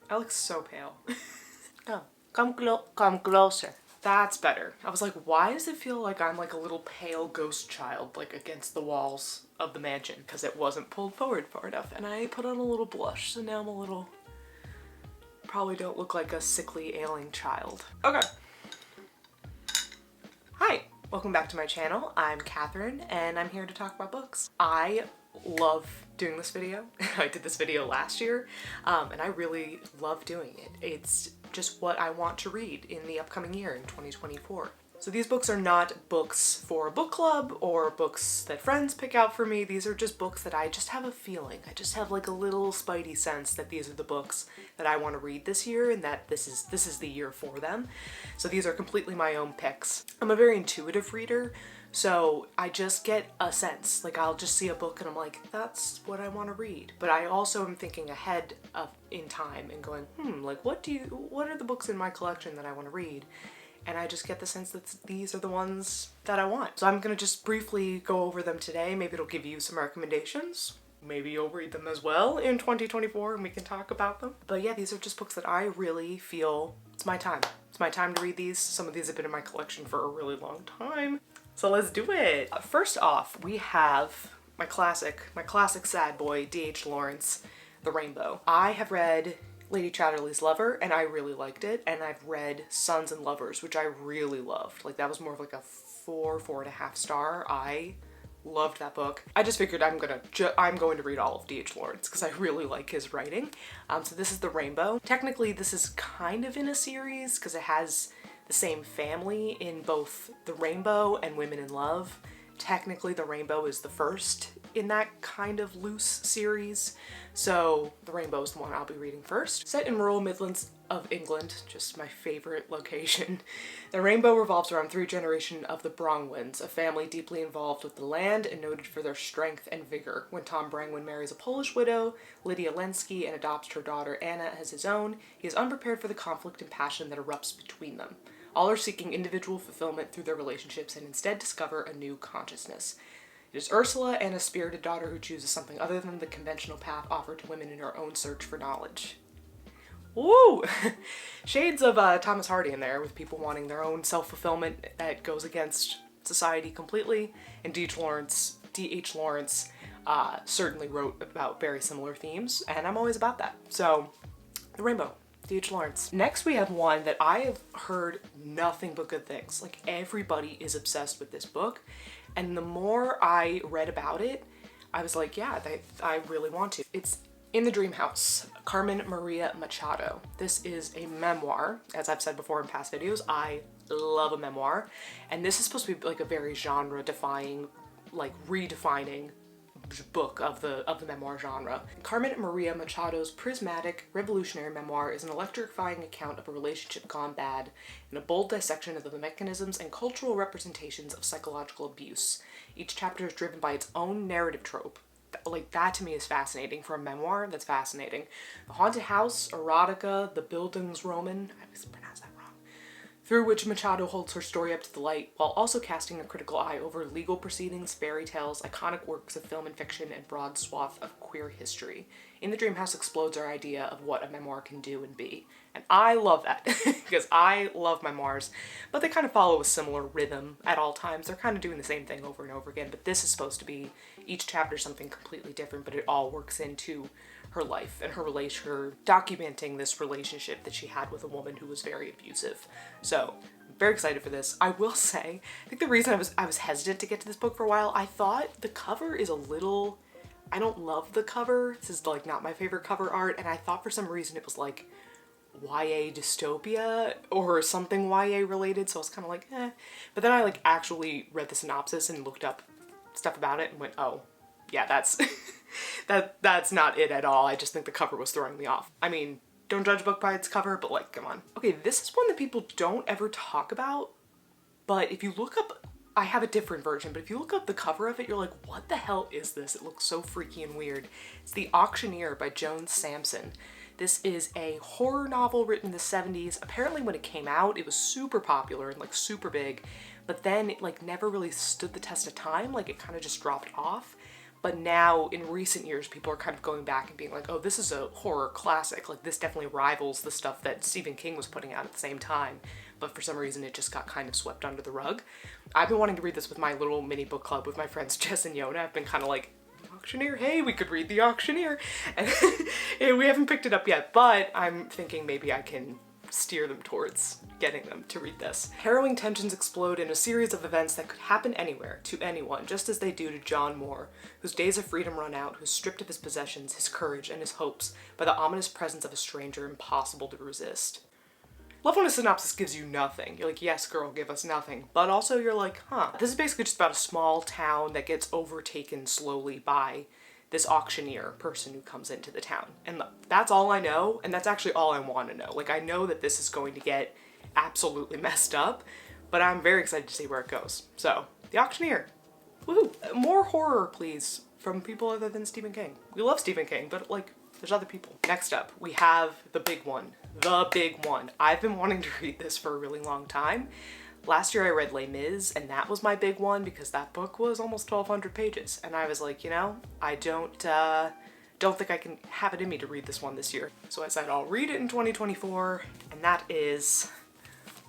I look so pale. Oh, come closer. That's better. I was like, why does it feel like I'm like a little pale ghost child, like against the walls of the mansion? Because it wasn't pulled forward far enough. And I put on a little blush, so now I'm a little... probably don't look like a sickly, ailing child. Okay. Hi, welcome back to my channel. I'm Catherine, and I'm here to talk about books. I love doing this video. I did this video last year, and I really love doing it. It's just what I want to read in the upcoming year in 2024. So these books are not books for a book club or books that friends pick out for me. These are just books that I just have a feeling. I just have like a little spidey sense that these are the books that I want to read this year and that this is the year for them. So these are completely my own picks. I'm a very intuitive reader, so I just get a sense. Like I'll just see a book and I'm like, that's what I want to read. But I also am thinking ahead in time and going, like what are the books in my collection that I want to read? And I just get the sense that these are the ones that I want. So I'm gonna just briefly go over them today. Maybe it'll give you some recommendations. Maybe you'll read them as well in 2024 and we can talk about them. But yeah, these are just books that I really feel it's my time. It's my time to read these. Some of these have been in my collection for a really long time. So let's do it. First off, we have my classic sad boy, D.H. Lawrence, The Rainbow. I have read Lady Chatterley's Lover, and I really liked it, and I've read Sons and Lovers, which I really loved. Like that was more of like a 4.5 star. I loved that book. I just figured I'm going to read all of D.H. Lawrence because I really like his writing. So this is The Rainbow. Technically, this is kind of in a series because it has the same family in both The Rainbow and Women in Love. Technically, The Rainbow is the first in that kind of loose series. So The Rainbow is the one I'll be reading first. Set in rural Midlands of England, just my favorite location, The Rainbow revolves around 3 generations of the Brangwens, a family deeply involved with the land and noted for their strength and vigor. When Tom Brangwen marries a Polish widow, Lydia Lenski, and adopts her daughter Anna as his own, he is unprepared for the conflict and passion that erupts between them. All are seeking individual fulfillment through their relationships and instead discover a new consciousness. It is Ursula, Anna's spirited daughter, who chooses something other than the conventional path offered to women in her own search for knowledge. Ooh! Shades of Thomas Hardy in there, with people wanting their own self-fulfillment that goes against society completely. And D.H. Lawrence certainly wrote about very similar themes, and I'm always about that. So, The Rainbow. D.H. Lawrence. Next we have one that I have heard nothing but good things. Like everybody is obsessed with this book. And the more I read about it, I was like, yeah, I really want to. It's In the Dream House, Carmen Maria Machado. This is a memoir. As I've said before in past videos, I love a memoir. And this is supposed to be like a very genre-defying, like redefining book of the memoir genre. Carmen Maria Machado's prismatic, revolutionary memoir is an electrifying account of a relationship gone bad and a bold dissection of the mechanisms and cultural representations of psychological abuse. Each chapter is driven by its own narrative trope. Like that to me is fascinating. For a memoir, that's fascinating. The haunted house, erotica, the Bildungsroman, I always pronounce that wrong, through which Machado holds her story up to the light, while also casting a critical eye over legal proceedings, fairy tales, iconic works of film and fiction, and broad swath of queer history. In the Dream House explodes our idea of what a memoir can do and be. And I love that, because I love memoirs, but they kind of follow a similar rhythm at all times. They're kind of doing the same thing over and over again, but this is supposed to be each chapter something completely different, but it all works into her life and her documenting this relationship that she had with a woman who was very abusive. So I'm very excited for this. I will say, I think the reason I was hesitant to get to this book for a while, I thought the cover is a little, I don't love the cover. This is like not my favorite cover art, and I thought for some reason it was like YA dystopia or something YA related, so I was kind of like, eh. But then I like actually read the synopsis and looked up stuff about it and went, oh, yeah, that's that's not it at all. I just think the cover was throwing me off. I mean, don't judge a book by its cover, but like, come on. Okay, this is one that people don't ever talk about, but if you look up, I have a different version, but if you look up the cover of it, you're like, what the hell is this? It looks so freaky and weird. It's The Auctioneer by Joan Samson. This is a horror novel written in the 70s. Apparently when it came out, it was super popular and like super big, but then it like never really stood the test of time. Like it kind of just dropped off. But now in recent years, people are kind of going back and being like, oh, this is a horror classic. Like this definitely rivals the stuff that Stephen King was putting out at the same time. But for some reason, it just got kind of swept under the rug. I've been wanting to read this with my little mini book club with my friends Jess and Yona. I've been kind of like, Auctioneer, hey, we could read The Auctioneer. And we haven't picked it up yet, but I'm thinking maybe I can steer them towards getting them to read this. Harrowing tensions explode in a series of events that could happen anywhere, to anyone, just as they do to John Moore, whose days of freedom run out, who's stripped of his possessions, his courage, and his hopes by the ominous presence of a stranger impossible to resist. Love when a synopsis gives you nothing. You're like, yes, girl, give us nothing. But also you're like, huh. This is basically just about a small town that gets overtaken slowly by this auctioneer person who comes into the town. And that's all I know, and that's actually all I want to know. Like, I know that this is going to get absolutely messed up, but I'm very excited to see where it goes. So, The Auctioneer. Woohoo! More horror, please, from people other than Stephen King. We love Stephen King, but like, there's other people. Next up, we have the big one. The big one. I've been wanting to read this for a really long time. Last year I read Les Mis, and that was my big one because that book was almost 1,200 pages. And I was like, you know, I don't think I can have it in me to read this one this year. So I said I'll read it in 2024, and that is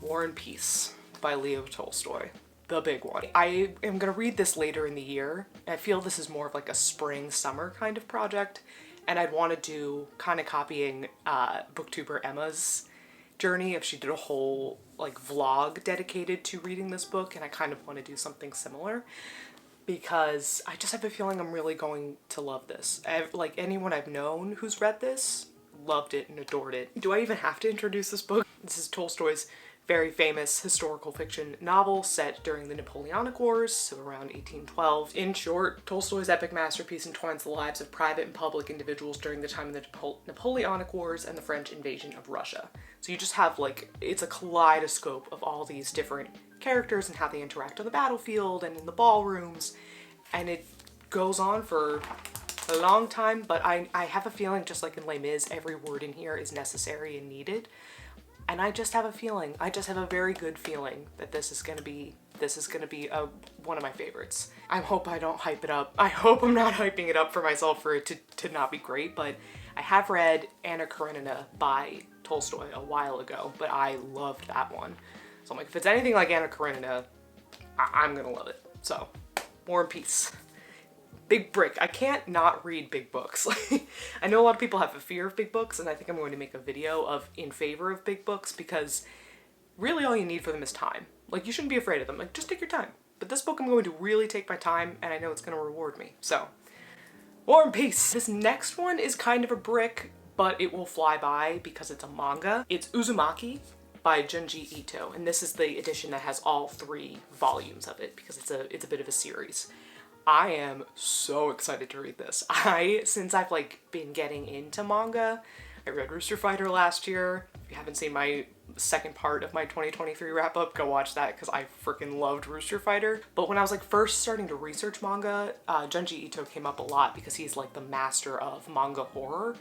War and Peace by Leo Tolstoy. The big one. I am gonna read this later in the year. I feel this is more of like a spring, summer kind of project, and I'd want to do kind of copying booktuber Emma's journey if she did a whole like vlog dedicated to reading this book, and I kind of want to do something similar because I just have a feeling I'm really going to love this. Like anyone I've known who's read this loved it and adored it. Do I even have to introduce this book? This is Tolstoy's very famous historical fiction novel set during the Napoleonic Wars, so around 1812. In short, Tolstoy's epic masterpiece entwines the lives of private and public individuals during the time of the Napoleonic Wars and the French invasion of Russia. So you just have like, it's a kaleidoscope of all these different characters and how they interact on the battlefield and in the ballrooms, and it goes on for a long time, but I have a feeling, just like in Les Mis, every word in here is necessary and needed. And I just have a feeling, I just have a very good feeling that this is gonna be one of my favorites. I hope I don't hype it up. I hope I'm not hyping it up for myself for it to not be great, but I have read Anna Karenina by Tolstoy a while ago, but I loved that one. So I'm like, if it's anything like Anna Karenina, I'm gonna love it. So, War and Peace. Big brick. I can't not read big books. I know a lot of people have a fear of big books, and I think I'm going to make a video of in favor of big books because really all you need for them is time. Like, you shouldn't be afraid of them. Like, just take your time. But this book I'm going to really take my time, and I know it's going to reward me. So, War and Peace. This next one is kind of a brick, but it will fly by because it's a manga. It's Uzumaki by Junji Ito, and this is the edition that has all 3 volumes of it because it's a bit of a series. I am so excited to read this. Since I've like been getting into manga, I read Rooster Fighter last year. If you haven't seen my second part of my 2023 wrap up, go watch that because I freaking loved Rooster Fighter. But when I was like first starting to research manga, Junji Ito came up a lot because he's like the master of manga horror.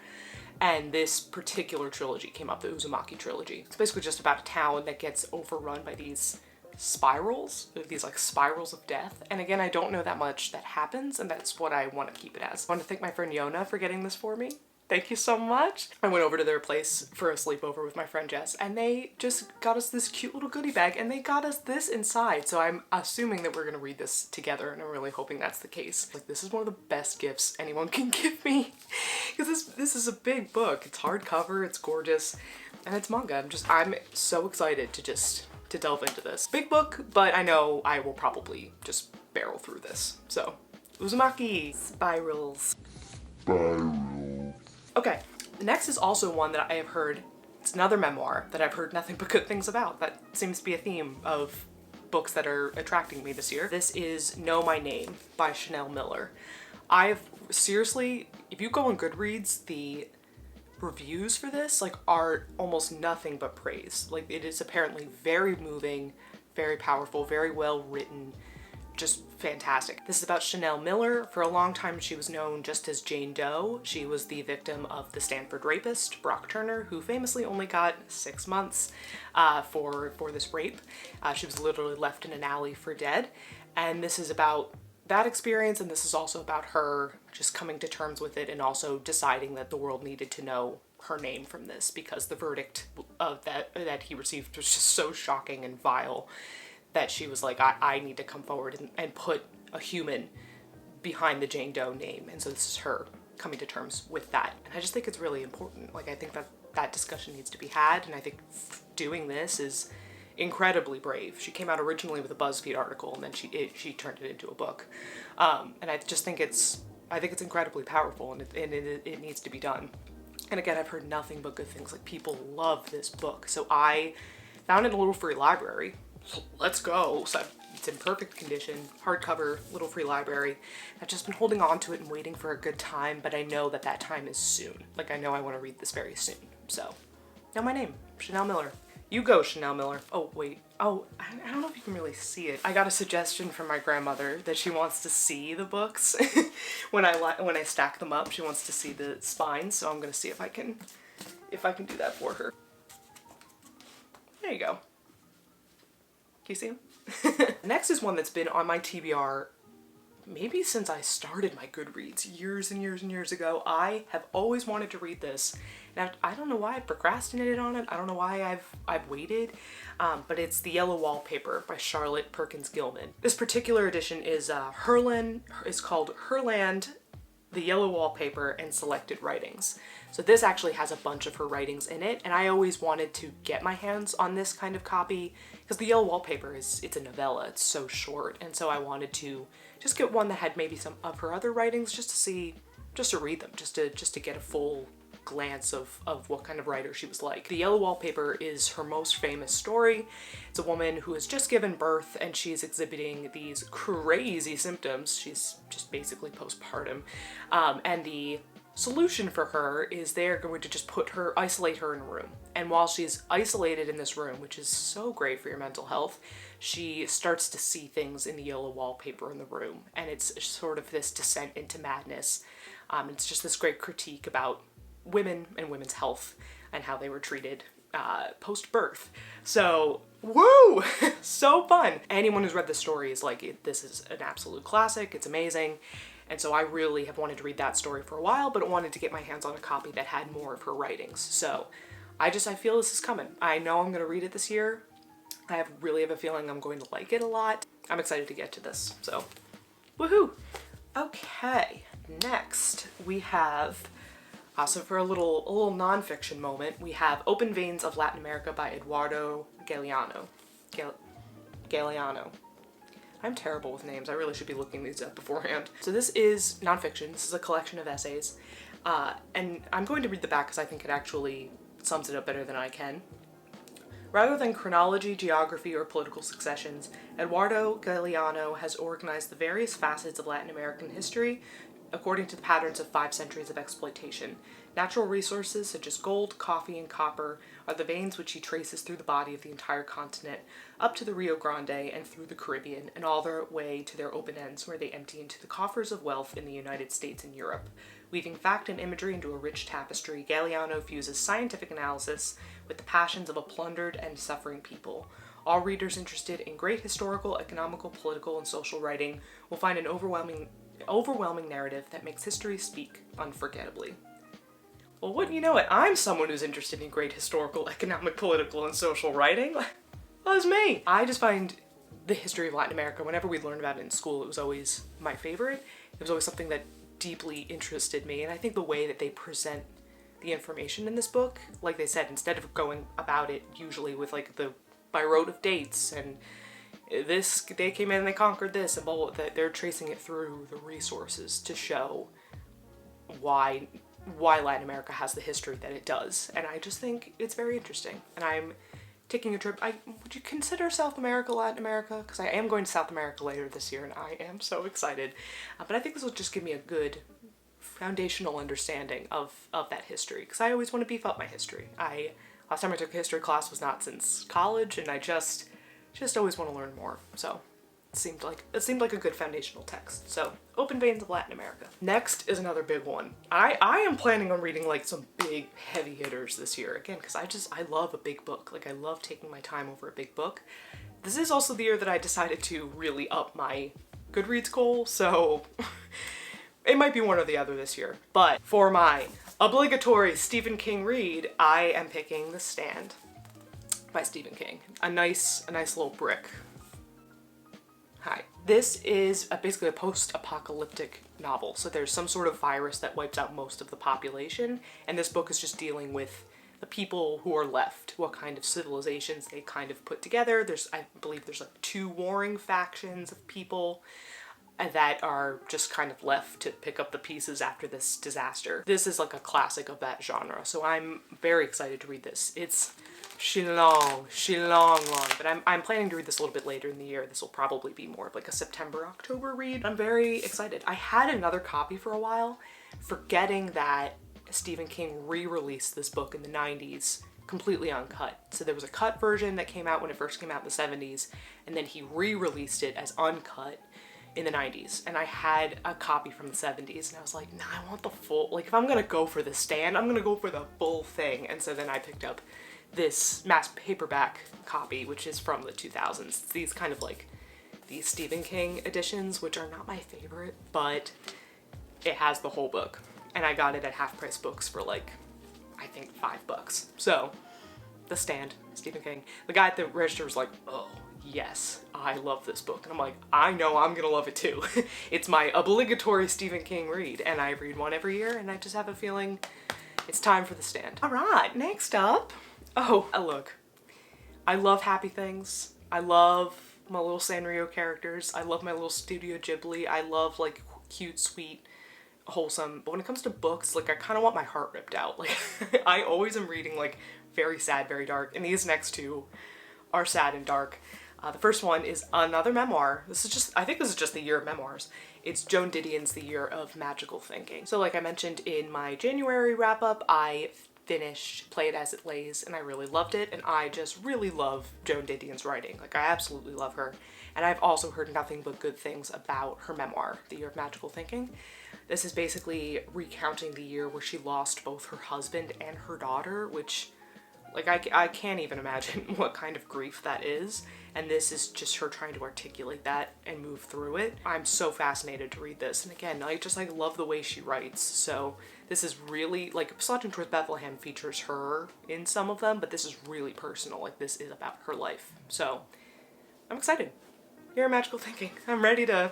And this particular trilogy came up, the Uzumaki trilogy. It's basically just about a town that gets overrun by these spirals, these like spirals of death. And again, I don't know that much that happens, and that's what I want to keep it as. I want to thank my friend Yona for getting this for me. Thank you so much. I went over to their place for a sleepover with my friend Jess, and they just got us this cute little goodie bag, and they got us this inside. So I'm assuming that we're gonna read this together, and I'm really hoping that's the case. Like, this is one of the best gifts anyone can give me, because this is a big book. It's hardcover, it's gorgeous, and it's manga. I'm so excited to delve into this. Big book, but I know I will probably just barrel through this. So, Uzumaki. Spirals. Okay, the next is also one that I have heard, it's another memoir that I've heard nothing but good things about. That seems to be a theme of books that are attracting me this year. This is Know My Name by Chanel Miller. Seriously, if you go on Goodreads, the reviews for this like are almost nothing but praise. Like, it is apparently very moving, very powerful, very well written, just fantastic. This is about Chanel Miller. For a long time she was known just as Jane Doe. She was the victim of the Stanford rapist Brock Turner, who famously only got 6 months for this rape. She was literally left in an alley for dead, and this is about that experience, and this is also about her just coming to terms with it and also deciding that the world needed to know her name from this, because the verdict of that he received was just so shocking and vile that she was like, I need to come forward and put a human behind the Jane Doe name. And so this is her coming to terms with that. And I just think it's really important. Like, I think that discussion needs to be had, and I think doing this is incredibly brave. She came out originally with a BuzzFeed article, and then she turned it into a book. And I just think it's incredibly powerful, and it needs to be done. And again, I've heard nothing but good things. Like, people love this book. So I found it in a little free library. So let's go. So it's in perfect condition, hardcover, little free library. I've just been holding on to it and waiting for a good time, but I know that time is soon. Like, I know I want to read this very soon. So now my name, Chanel Miller. You go, Chanel Miller. Oh, wait. Oh, I don't know if you can really see it. I got a suggestion from my grandmother that she wants to see the books when I stack them up. She wants to see the spines, so I'm gonna see if I can do that for her. There you go. Can you see him? Next is one that's been on my TBR maybe since I started my Goodreads years and years and years ago. I have always wanted to read this. Now, I don't know why I procrastinated on it. I don't know why I've waited, but it's The Yellow Wallpaper by Charlotte Perkins Gilman. This particular edition is called Herland, The Yellow Wallpaper, and Selected Writings. So this actually has a bunch of her writings in it, and I always wanted to get my hands on this kind of copy because The Yellow Wallpaper it's a novella. It's so short, and so I wanted to just get one that had maybe some of her other writings just to read them, just to get a full glance of what kind of writer she was like. The Yellow Wallpaper is her most famous story. It's a woman who has just given birth and she's exhibiting these crazy symptoms. She's just basically postpartum. And the solution for her is they're going to just isolate her in a room. And while she's isolated in this room, which is so great for your mental health, she starts to see things in the yellow wallpaper in the room. And it's sort of this descent into madness. It's just this great critique about women and women's health and how they were treated post-birth. So, woo! So fun! Anyone who's read this story is like, this is an absolute classic, it's amazing. And so I really have wanted to read that story for a while, but wanted to get my hands on a copy that had more of her writings. So I feel this is coming. I know I'm gonna read it this year. I really have a feeling I'm going to like it a lot. I'm excited to get to this, so woohoo! Okay, next we have, so for a little nonfiction moment, we have Open Veins of Latin America by Eduardo Galeano. Galeano. I'm terrible with names. I really should be looking these up beforehand. So this is nonfiction. This is a collection of essays. And I'm going to read the back because I think it actually sums it up better than I can. Rather than chronology, geography, or political successions, Eduardo Galeano has organized the various facets of Latin American history according to the patterns of 5 centuries of exploitation. Natural resources such as gold, coffee, and copper are the veins which he traces through the body of the entire continent, up to the Rio Grande and through the Caribbean, and all the way to their open ends where they empty into the coffers of wealth in the United States and Europe. Weaving fact and imagery into a rich tapestry, Galeano fuses scientific analysis with the passions of a plundered and suffering people. All readers interested in great historical, economical, political, and social writing will find an overwhelming narrative that makes history speak unforgettably. Well, wouldn't you know it, I'm someone who's interested in great historical, economic, political, and social writing. Well, that's me. I just find the history of Latin America, whenever we learned about it in school, it was always my favorite. It was always something that deeply interested me, and I think the way that they present the information in this book, like they said, instead of going about it usually with like by rote of dates and they came in and they conquered this and blah, blah, that they're tracing it through the resources to show why Latin America has the history that it does. And I just think it's very interesting. And I'm taking a trip. Would you consider South America Latin America? Because I am going to South America later this year and I am so excited. But I think this will just give me a good foundational understanding of that history, because I always want to beef up my history. Last time I took a history class was not since college, and I just always want to learn more. So it seemed like a good foundational text. So Open Veins of Latin America. Next is another big one. I am planning on reading like some big heavy hitters this year again, because I love a big book. Like, I love taking my time over a big book. This is also the year that I decided to really up my Goodreads goal, so it might be one or the other this year. But for my obligatory Stephen King read, I am picking The Stand by Stephen King. A nice little brick. Hi. This is basically a post-apocalyptic novel. So there's some sort of virus that wipes out most of the population, and this book is just dealing with the people who are left, what kind of civilizations they kind of put together. I believe there's like 2 warring factions of people that are just kind of left to pick up the pieces after this disaster. This is like a classic of that genre, so I'm very excited to read this. It's long, but I'm planning to read this a little bit later in the year. This will probably be more of like a September, October read. I'm very excited. I had another copy for a while, forgetting that Stephen King re-released this book in the 90s, completely uncut. So there was a cut version that came out when it first came out in the 70s, and then he re-released it as uncut in the 90s. And I had a copy from the 70s, and I was like, nah, I want the full, like if I'm gonna go for The Stand, I'm gonna go for the full thing. And so then I picked up this mass paperback copy, which is from the 2000s. It's these kind of like these Stephen King editions, which are not my favorite, but it has the whole book. And I got it at Half Price Books for like, I think $5. So, The Stand, Stephen King. The guy at the register was like, oh, yes, I love this book. And I'm like, I know I'm gonna love it too. It's my obligatory Stephen King read, and I read one every year, and I just have a feeling it's time for The Stand. All right, next up. Oh, look. I love happy things. I love my little Sanrio characters. I love my little Studio Ghibli. I love like cute, sweet, wholesome. But when it comes to books, like I kind of want my heart ripped out. Like I always am reading like very sad, very dark, and these next 2 are sad and dark. The first one is another memoir. I think this is just the year of memoirs. It's Joan Didion's The Year of Magical Thinking. So like I mentioned in my January wrap up, I finished Play It As It Lays, and I really loved it, and I just really love Joan Didion's writing. Like I absolutely love her. And I've also heard nothing but good things about her memoir, The Year of Magical Thinking. This is basically recounting the year where she lost both her husband and her daughter, which, like, I can't even imagine what kind of grief that is. And this is just her trying to articulate that and move through it. I'm so fascinated to read this. And again, I just like love the way she writes. So this is really, like, Slouching Towards Bethlehem features her in some of them, but this is really personal. Like, this is about her life. So I'm excited. Year of Magical Thinking. I'm ready to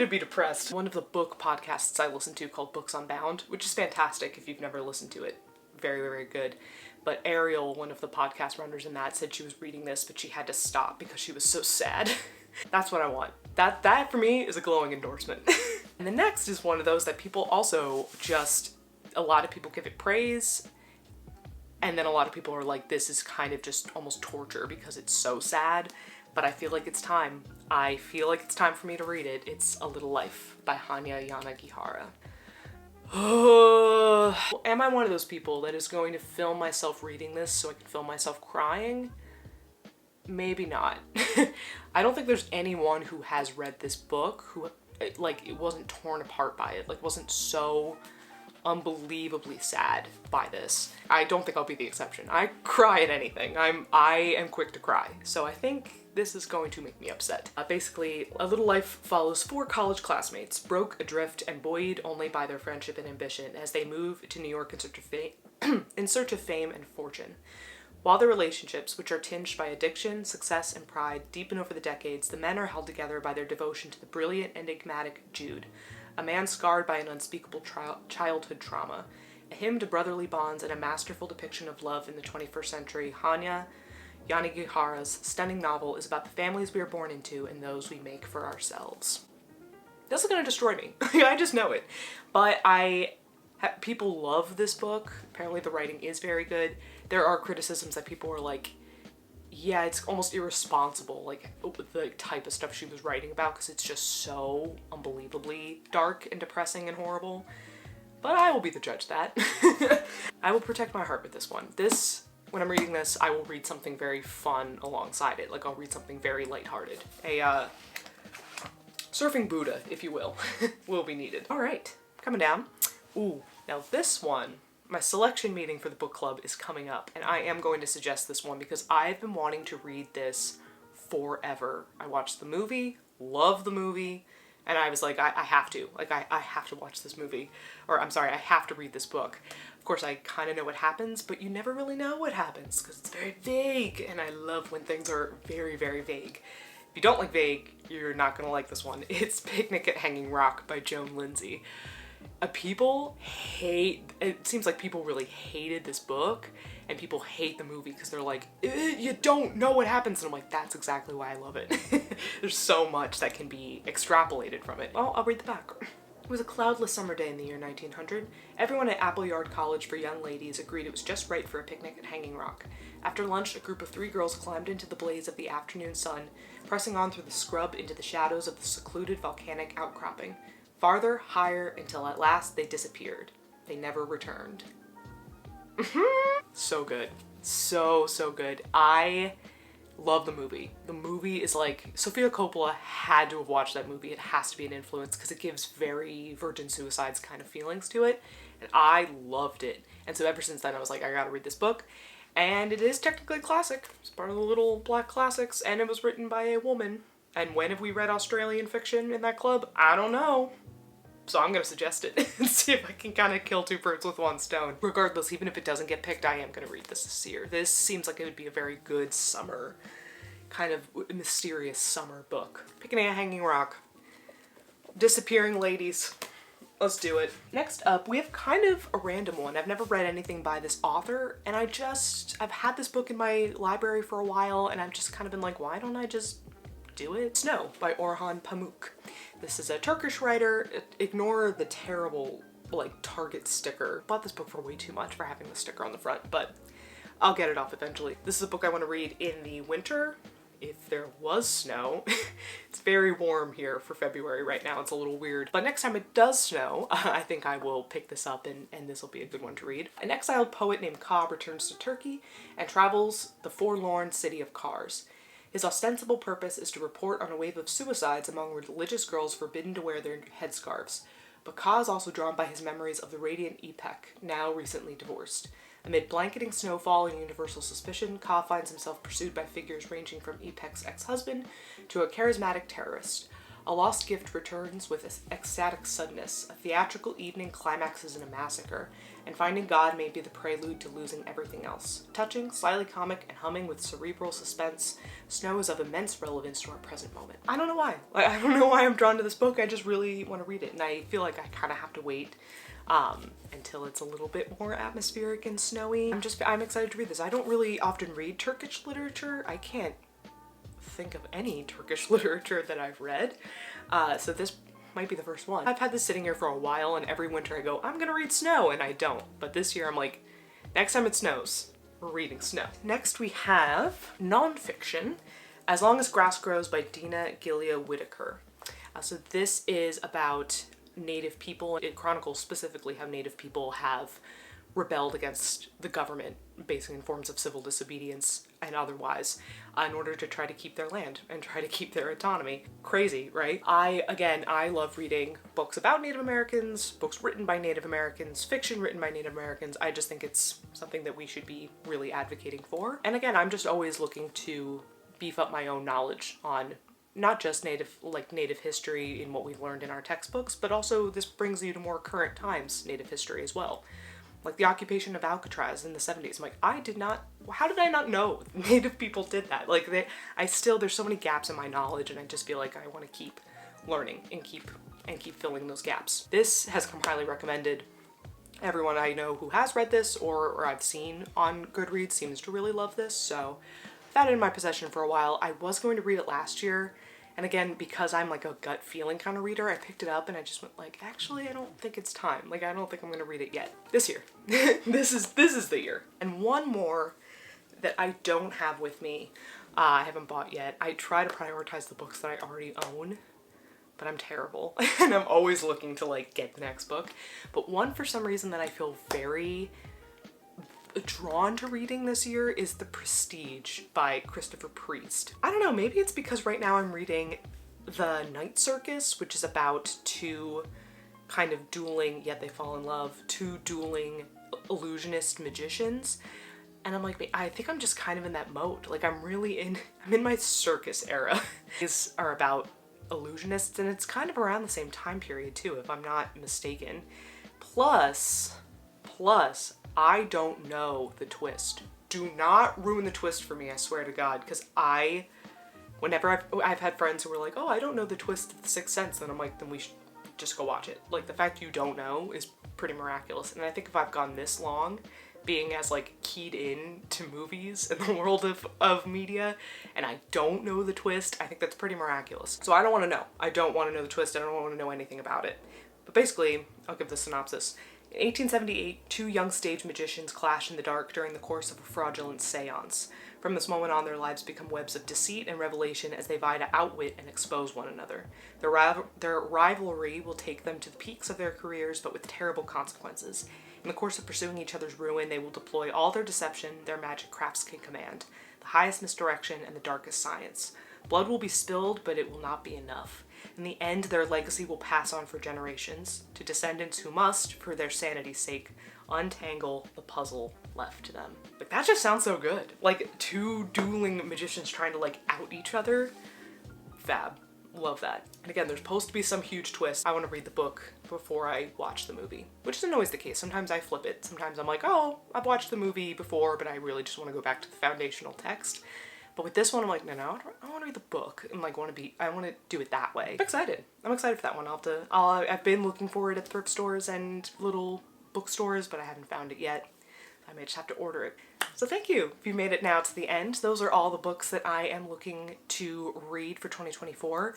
be depressed. One of the book podcasts I listen to called Books Unbound, which is fantastic if you've never listened to it. Very, very good. But Ariel, one of the podcast runners in that, said she was reading this, but she had to stop because she was so sad. That's what I want. That for me is a glowing endorsement. And the next is one of those that people also a lot of people give it praise, and then a lot of people are like, this is kind of just almost torture because it's so sad. But I feel like it's time. I feel like it's time for me to read it. It's A Little Life by Hanya Yanagihara. Am I one of those people that is going to film myself reading this so I can film myself crying? Maybe not. I don't think there's anyone who has read this book who, like, it wasn't torn apart by it, like, wasn't so unbelievably sad by this. I don't think I'll be the exception. I cry at anything. I am quick to cry, so I think this is going to make me upset. Basically, A Little Life follows 4 college classmates, broke, adrift, and buoyed only by their friendship and ambition as they move to New York in search of fame and fortune. While their relationships, which are tinged by addiction, success, and pride, deepen over the decades, the men are held together by their devotion to the brilliant, enigmatic Jude, a man scarred by an unspeakable childhood trauma. A hymn to brotherly bonds and a masterful depiction of love in the 21st century, Hanya Yanagihara's stunning novel is about the families we are born into and those we make for ourselves. This is gonna destroy me. I just know it. But people love this book. Apparently the writing is very good. There are criticisms that people are like, yeah, it's almost irresponsible, like the type of stuff she was writing about, because it's just so unbelievably dark and depressing and horrible. But I will be the judge of that. I will protect my heart with this one. When I'm reading this, I will read something very fun alongside it. Like, I'll read something very lighthearted. A surfing Buddha, if you will be needed. All right, coming down. Ooh, now this one, my selection meeting for the book club is coming up, and I am going to suggest this one because I've been wanting to read this forever. I watched the movie, love the movie, and I was like, I have to. Like, I have to watch this movie. Or, I'm sorry, I have to read this book. Of course, I kind of know what happens, but you never really know what happens because it's very vague, and I love when things are very, very vague. If you don't like vague, you're not gonna like this one. It's Picnic at Hanging Rock by Joan Lindsay. It seems like people really hated this book, and people hate the movie because they're like, you don't know what happens. And I'm like, that's exactly why I love it. There's so much that can be extrapolated from it. Well, I'll read the back. It was a cloudless summer day in the year 1900. Everyone at Appleyard College for Young Ladies agreed it was just right for a picnic at Hanging Rock. After lunch, a group of 3 girls climbed into the blaze of the afternoon sun, pressing on through the scrub into the shadows of the secluded volcanic outcropping. Farther, higher, until at last they disappeared. They never returned. So good. So good. I love the movie. The movie is like, Sofia Coppola had to have watched that movie. It has to be an influence because it gives very Virgin Suicides kind of feelings to it. And I loved it. And so ever since then I was like, I gotta read this book. And it is technically a classic. It's part of the little black classics, and it was written by a woman. And when have we read Australian fiction in that club? I don't know. So I'm gonna suggest it and see if I can kind of kill 2 birds with 1 stone. Regardless, even if it doesn't get picked, I am gonna read this year. This seems like it would be a very good summer, kind of mysterious summer book. Picnic at Hanging Rock. Disappearing ladies. Let's do it. Next up, we have kind of a random one. I've never read anything by this author, and I've had this book in my library for a while, and I've just kind of been like, why don't I just do it? Snow by Orhan Pamuk. This is a Turkish writer. Ignore the terrible, like, Target sticker. Bought this book for way too much for having the sticker on the front, but I'll get it off eventually. This is a book I want to read in the winter, if there was snow. It's very warm here for February right now. It's a little weird. But next time it does snow, I think I will pick this up and this will be a good one to read. An exiled poet named Cobb returns to Turkey and travels the forlorn city of Kars. His ostensible purpose is to report on a wave of suicides among religious girls forbidden to wear their headscarves. But Ka is also drawn by his memories of the radiant Ipek, now recently divorced. Amid blanketing snowfall and universal suspicion, Ka finds himself pursued by figures ranging from Ipek's ex-husband to a charismatic terrorist. A lost gift returns with ecstatic suddenness. A theatrical evening climaxes in a massacre, and finding God may be the prelude to losing everything else. Touching, slyly comic, and humming with cerebral suspense, Snow is of immense relevance to our present moment. I don't know why. I don't know why I'm drawn to this book. I just really want to read it, and I feel like I kind of have to wait until it's a little bit more atmospheric and snowy. I'm excited to read this. I don't really often read Turkish literature. I can't think of any Turkish literature that I've read, so this might be the first one. I've had this sitting here for a while, and every winter I go, I'm gonna read Snow, and I don't. But this year I'm like, next time it snows, we're reading Snow. Next we have nonfiction, As Long as Grass Grows by Dina Gilia Whitaker. So this is about Native people. It chronicles specifically how Native people have rebelled against the government, basically in forms of civil disobedience and otherwise, in order to try to keep their land and try to keep their autonomy. Crazy, right? I love reading books about Native Americans, books written by Native Americans, fiction written by Native Americans. I just think it's something that we should be really advocating for. And again, I'm just always looking to beef up my own knowledge on not just native history in what we've learned in our textbooks, but also this brings you to more current times Native history as well. Like the occupation of Alcatraz in the 70s. I'm like, how did I not know Native people did that? Like there's so many gaps in my knowledge, and I just feel like I want to keep learning and keep filling those gaps. This has come highly recommended. Everyone I know who has read this or I've seen on Goodreads seems to really love this, so I've had it in my possession for a while. I was going to read it last year, and again, because I'm like a gut feeling kind of reader, I picked it up and I just went like, actually, I don't think it's time. Like, I don't think I'm gonna read it yet. This year. This is the year. And one more that I don't have with me, I haven't bought yet. I try to prioritize the books that I already own, but I'm terrible. And I'm always looking to like get the next book. But one for some reason that I feel very drawn to reading this year is The Prestige by Christopher Priest. I don't know, maybe it's because right now I'm reading The Night Circus, which is about 2 kind of dueling, yet they fall in love, 2 dueling illusionist magicians. And I'm like, I think I'm just kind of in that mode. Like I'm in my circus era. These are about illusionists, and it's kind of around the same time period too, if I'm not mistaken. Plus, I don't know the twist. Do not ruin the twist for me, I swear to God, because whenever I've had friends who were like, oh, I don't know the twist of The Sixth Sense, then I'm like, then we should just go watch it. Like, the fact you don't know is pretty miraculous, and I think if I've gone this long being as like keyed in to movies and the world of media, and I don't know the twist, I think that's pretty miraculous. So I don't want to know. I don't want to know the twist. I don't want to know anything about it. But basically, I'll give the synopsis. In 1878, two young stage magicians clash in the dark during the course of a fraudulent seance. From this moment on, their lives become webs of deceit and revelation as they vie to outwit and expose one another. Their rivalry will take them to the peaks of their careers, but with terrible consequences. In the course of pursuing each other's ruin, they will deploy all their deception their magic crafts can command, the highest misdirection and the darkest science. Blood will be spilled, but it will not be enough. In the end, their legacy will pass on for generations, to descendants who must, for their sanity's sake, untangle the puzzle left to them. Like, that just sounds so good. Like, two dueling magicians trying to, like, out each other. Fab. Love that. And again, there's supposed to be some huge twist. I want to read the book before I watch the movie, which isn't always the case. Sometimes I flip it. Sometimes I'm like, oh, I've watched the movie before, but I really just want to go back to the foundational text. But with this one, I'm like, no, I want to read the book and like I want to do it that way. I'm excited. I'm excited for that one. I've been looking for it at thrift stores and little bookstores, but I haven't found it yet. I may just have to order it. So thank you if you made it now to the end. Those are all the books that I am looking to read for 2024.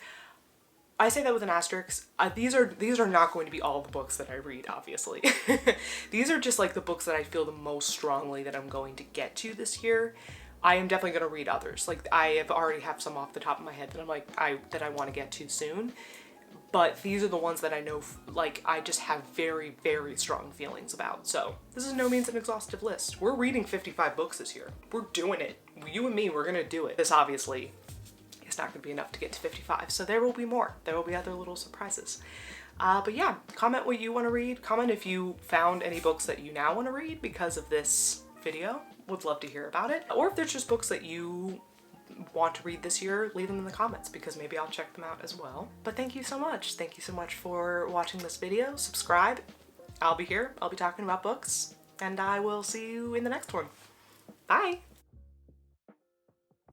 I say that with an asterisk. These are not going to be all the books that I read, obviously. These are just like the books that I feel the most strongly that I'm going to get to this year. I am definitely going to read others. Like, I have already have some off the top of my head that I'm like, that I want to get to soon. But these are the ones that I know, like, I just have very, very strong feelings about. So this is no means an exhaustive list. We're reading 55 books this year. We're doing it. You and me, we're gonna do it. This obviously is not gonna be enough to get to 55. So there will be more. There will be other little surprises. But yeah, comment what you want to read. Comment if you found any books that you now want to read because of this video. Would love to hear about it. Or if there's just books that you want to read this year, leave them in the comments because maybe I'll check them out as well. But thank you so much. Thank you so much for watching this video. Subscribe. I'll be here. I'll be talking about books, and I will see you in the next one. Bye!